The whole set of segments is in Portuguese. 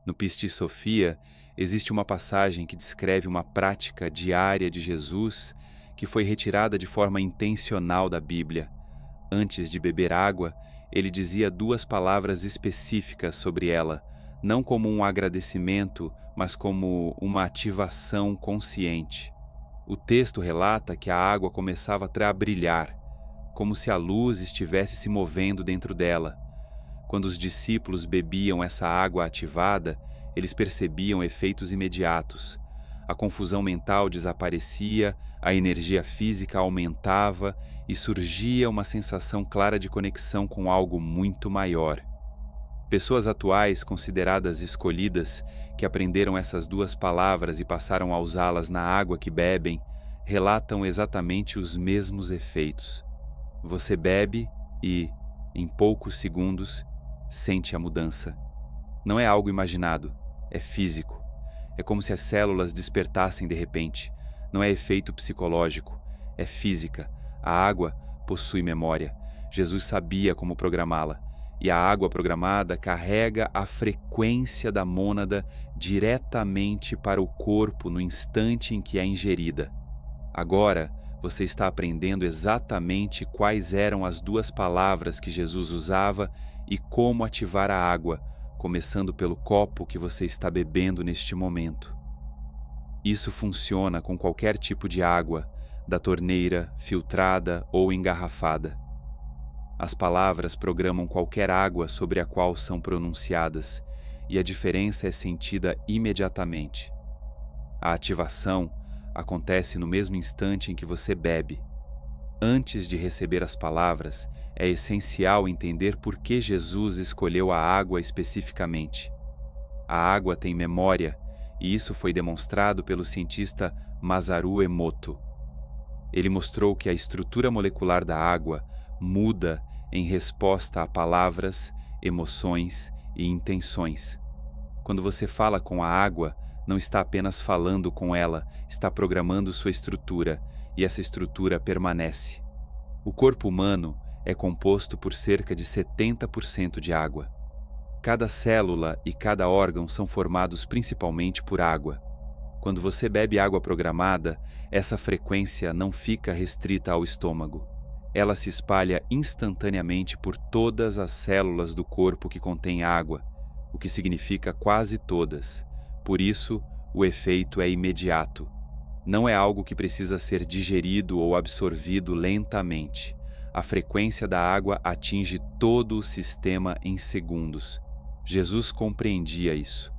No Pistis Sophia, existe uma passagem que descreve uma prática diária de Jesus que foi retirada de forma intencional da Bíblia. Antes de beber água, ele dizia duas palavras específicas sobre ela, não como um agradecimento, mas como uma ativação consciente. O texto relata que a água começava a brilhar, como se a luz estivesse se movendo dentro dela. Quando os discípulos bebiam essa água ativada, eles percebiam efeitos imediatos. A confusão mental desaparecia, a energia física aumentava e surgia uma sensação clara de conexão com algo muito maior. Pessoas atuais consideradas escolhidas, que aprenderam essas duas palavras e passaram a usá-las na água que bebem, relatam exatamente os mesmos efeitos. Você bebe e, em poucos segundos, sente a mudança. Não é algo imaginado, é físico. É como se as células despertassem de repente. Não é efeito psicológico, é física. A água possui memória. Jesus sabia como programá-la. E a água programada carrega a frequência da mônada diretamente para o corpo no instante em que é ingerida. Agora, você está aprendendo exatamente quais eram as duas palavras que Jesus usava e como ativar a água, começando pelo copo que você está bebendo neste momento. Isso funciona com qualquer tipo de água, da torneira, filtrada ou engarrafada. As palavras programam qualquer água sobre a qual são pronunciadas, e a diferença é sentida imediatamente. A ativação acontece no mesmo instante em que você bebe. Antes de receber as palavras, é essencial entender por que Jesus escolheu a água especificamente. A água tem memória, e isso foi demonstrado pelo cientista Masaru Emoto. Ele mostrou que a estrutura molecular da água muda em resposta a palavras, emoções e intenções. Quando você fala com a água, não está apenas falando com ela, está programando sua estrutura, e essa estrutura permanece. O corpo humano é composto por cerca de 70% de água. Cada célula e cada órgão são formados principalmente por água. Quando você bebe água programada, essa frequência não fica restrita ao estômago. Ela se espalha instantaneamente por todas as células do corpo que contêm água, o que significa quase todas. Por isso, o efeito é imediato. Não é algo que precisa ser digerido ou absorvido lentamente. A frequência da água atinge todo o sistema em segundos. Jesus compreendia isso.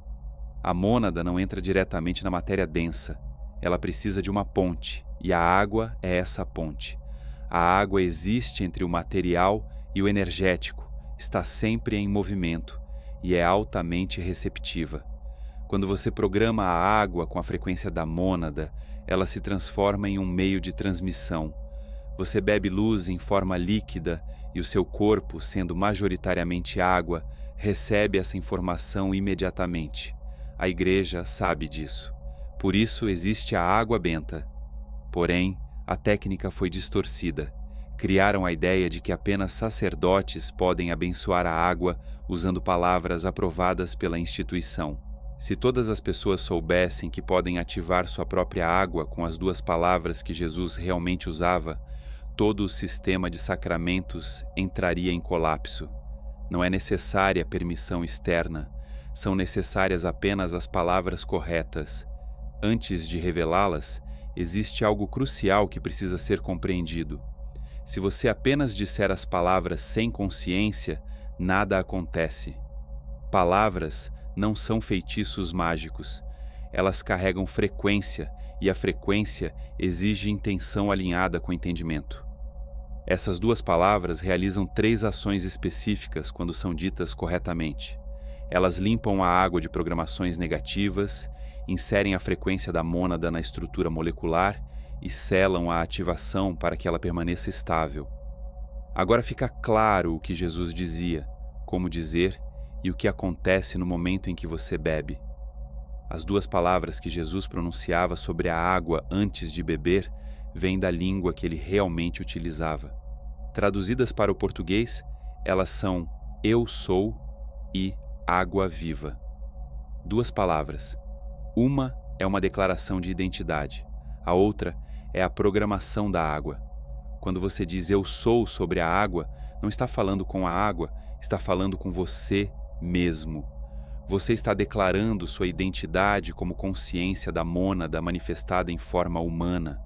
A mônada não entra diretamente na matéria densa. Ela precisa de uma ponte, e a água é essa ponte. A água existe entre o material e o energético, está sempre em movimento e é altamente receptiva. Quando você programa a água com a frequência da mônada, ela se transforma em um meio de transmissão. Você bebe luz em forma líquida e o seu corpo, sendo majoritariamente água, recebe essa informação imediatamente. A igreja sabe disso. Por isso existe a água benta. Porém, a técnica foi distorcida. Criaram a ideia de que apenas sacerdotes podem abençoar a água usando palavras aprovadas pela instituição. Se todas as pessoas soubessem que podem ativar sua própria água com as duas palavras que Jesus realmente usava, todo o sistema de sacramentos entraria em colapso. Não é necessária permissão externa, são necessárias apenas as palavras corretas. Antes de revelá-las, existe algo crucial que precisa ser compreendido. Se você apenas disser as palavras sem consciência, nada acontece. Palavras não são feitiços mágicos. Elas carregam frequência, e a frequência exige intenção alinhada com o entendimento. Essas duas palavras realizam 3 ações específicas quando são ditas corretamente. Elas limpam a água de programações negativas, inserem a frequência da mônada na estrutura molecular e selam a ativação para que ela permaneça estável. Agora fica claro o que Jesus dizia, como dizer e o que acontece no momento em que você bebe. As duas palavras que Jesus pronunciava sobre a água antes de beber vêm da língua que ele realmente utilizava. Traduzidas para o português, elas são "Eu sou" e "Água viva". Duas palavras. Uma é uma declaração de identidade. A outra é a programação da água. Quando você diz eu sou sobre a água, não está falando com a água, está falando com você mesmo. Você está declarando sua identidade como consciência da mônada manifestada em forma humana.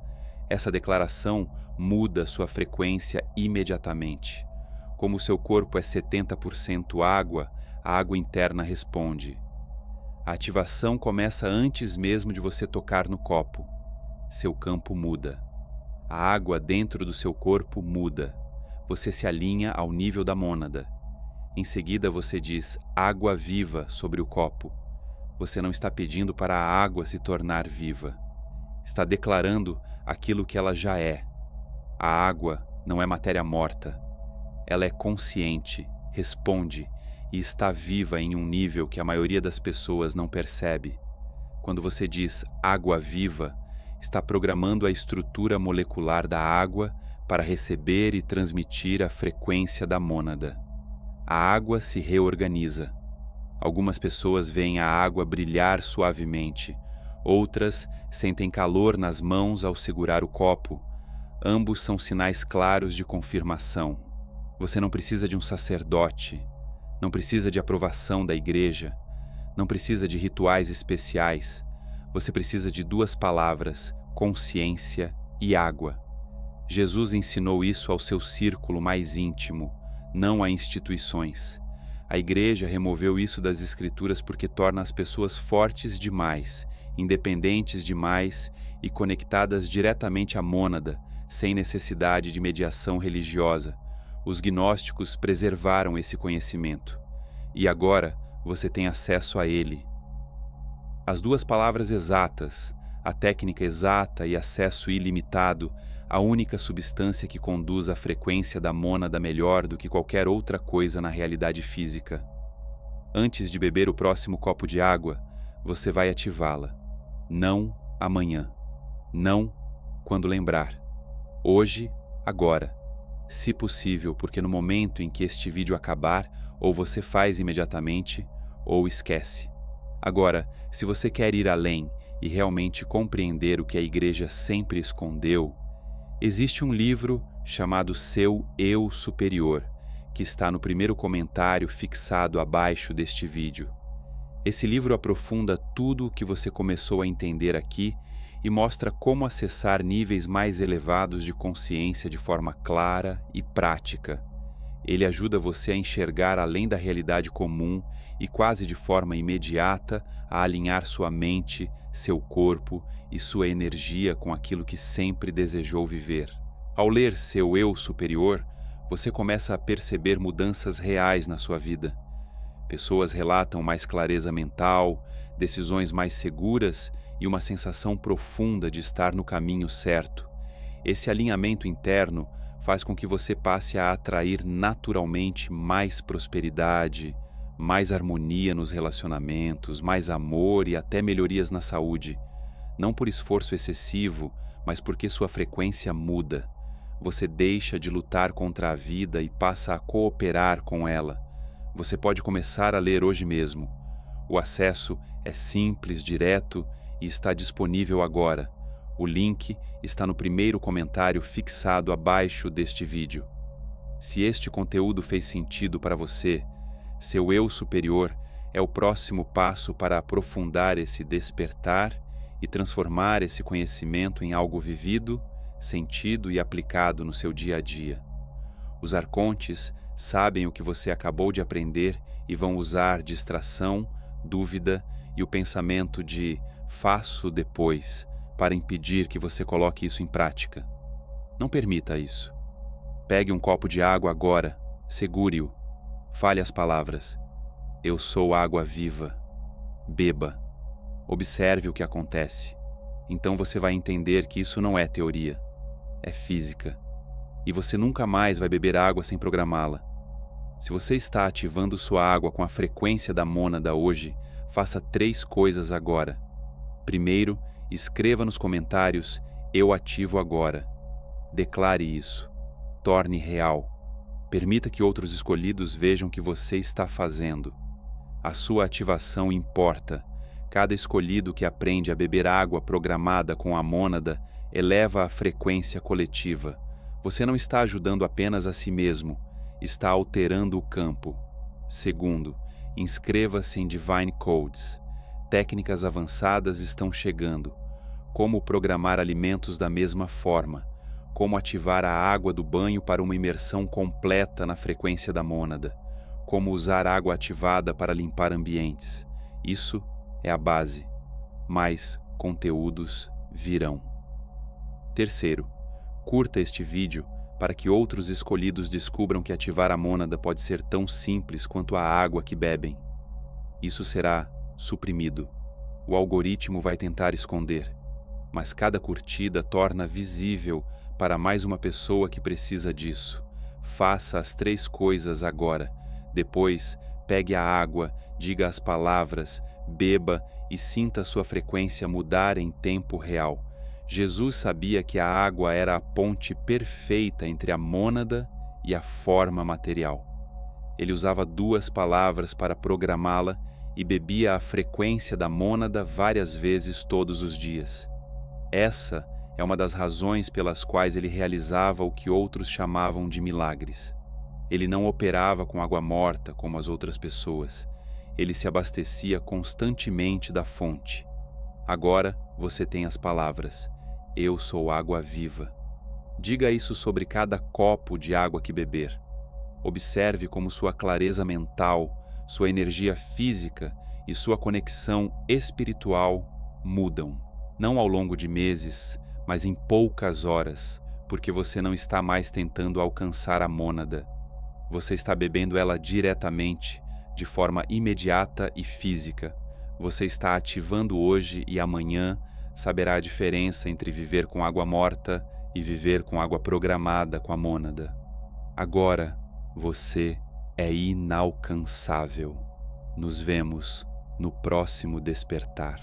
Essa declaração muda sua frequência imediatamente. Como o seu corpo é 70% água, a água interna responde. A ativação começa antes mesmo de você tocar no copo. Seu campo muda. A água dentro do seu corpo muda. Você se alinha ao nível da mônada. Em seguida você diz água viva sobre o copo. Você não está pedindo para a água se tornar viva. Está declarando aquilo que ela já é. A água não é matéria morta. Ela é consciente, responde e está viva em um nível que a maioria das pessoas não percebe. Quando você diz água viva, está programando a estrutura molecular da água para receber e transmitir a frequência da mônada. A água se reorganiza. Algumas pessoas veem a água brilhar suavemente, outras sentem calor nas mãos ao segurar o copo. Ambos são sinais claros de confirmação. Você não precisa de um sacerdote, não precisa de aprovação da igreja, não precisa de rituais especiais. Você precisa de duas palavras, consciência e água. Jesus ensinou isso ao seu círculo mais íntimo, não a instituições. A igreja removeu isso das escrituras porque torna as pessoas fortes demais, independentes demais e conectadas diretamente à mônada, sem necessidade de mediação religiosa. Os gnósticos preservaram esse conhecimento. E agora você tem acesso a ele. As duas palavras exatas, a técnica exata e acesso ilimitado, a única substância que conduz a frequência da mônada melhor do que qualquer outra coisa na realidade física. Antes de beber o próximo copo de água, você vai ativá-la. Não amanhã. Não quando lembrar. Hoje, agora. Se possível, porque no momento em que este vídeo acabar, ou você faz imediatamente, ou esquece. Agora, se você quer ir além e realmente compreender o que a igreja sempre escondeu, existe um livro chamado Seu Eu Superior, que está no primeiro comentário fixado abaixo deste vídeo. Esse livro aprofunda tudo o que você começou a entender aqui e mostra como acessar níveis mais elevados de consciência de forma clara e prática. Ele ajuda você a enxergar além da realidade comum e quase de forma imediata a alinhar sua mente, seu corpo e sua energia com aquilo que sempre desejou viver. Ao ler Seu Eu Superior, você começa a perceber mudanças reais na sua vida. Pessoas relatam mais clareza mental, decisões mais seguras e uma sensação profunda de estar no caminho certo. Esse alinhamento interno faz com que você passe a atrair naturalmente mais prosperidade, mais harmonia nos relacionamentos, mais amor e até melhorias na saúde. Não por esforço excessivo, mas porque sua frequência muda. Você deixa de lutar contra a vida e passa a cooperar com ela. Você pode começar a ler hoje mesmo. O acesso é simples, direto e está disponível agora. O link está no primeiro comentário fixado abaixo deste vídeo. Se este conteúdo fez sentido para você, Seu Eu Superior é o próximo passo para aprofundar esse despertar e transformar esse conhecimento em algo vivido, sentido e aplicado no seu dia a dia. Os arcontes sabem o que você acabou de aprender e vão usar distração, dúvida e o pensamento de faço depois para impedir que você coloque isso em prática. Não permita isso. Pegue um copo de água agora, segure-o, fale as palavras: eu sou água viva. Beba. Observe o que acontece. Então você vai entender que isso não é teoria, é física. E você nunca mais vai beber água sem programá-la. Se você está ativando sua água com a frequência da mônada hoje, faça 3 coisas agora. Primeiro, escreva nos comentários: eu ativo agora. Declare isso. Torne real. Permita que outros escolhidos vejam o que você está fazendo. A sua ativação importa. Cada escolhido que aprende a beber água programada com a mônada eleva a frequência coletiva. Você não está ajudando apenas a si mesmo, está alterando o campo. Segundo, inscreva-se em Divine Codes. Técnicas avançadas estão chegando. Como programar alimentos da mesma forma. Como ativar a água do banho para uma imersão completa na frequência da mônada. Como usar água ativada para limpar ambientes. Isso é a base. Mais conteúdos virão. Terceiro, curta este vídeo para que outros escolhidos descubram que ativar a mônada pode ser tão simples quanto a água que bebem. Isso será suprimido. O algoritmo vai tentar esconder, mas cada curtida torna visível para mais uma pessoa que precisa disso. Faça as 3 coisas agora. Depois, pegue a água, diga as palavras, beba e sinta sua frequência mudar em tempo real. Jesus sabia que a água era a ponte perfeita entre a mônada e a forma material. Ele usava 2 palavras para programá-la e bebia a frequência da mônada várias vezes todos os dias. Essa é uma das razões pelas quais ele realizava o que outros chamavam de milagres. Ele não operava com água morta como as outras pessoas. Ele se abastecia constantemente da fonte. Agora você tem as palavras: eu sou água viva. Diga isso sobre cada copo de água que beber. Observe como sua clareza mental, sua energia física e sua conexão espiritual mudam. Não ao longo de meses, mas em poucas horas, porque você não está mais tentando alcançar a mônada. Você está bebendo ela diretamente, de forma imediata e física. Você está ativando hoje e amanhã saberá a diferença entre viver com água morta e viver com água programada com a mônada. Agora, você é inalcançável. Nos vemos no próximo despertar.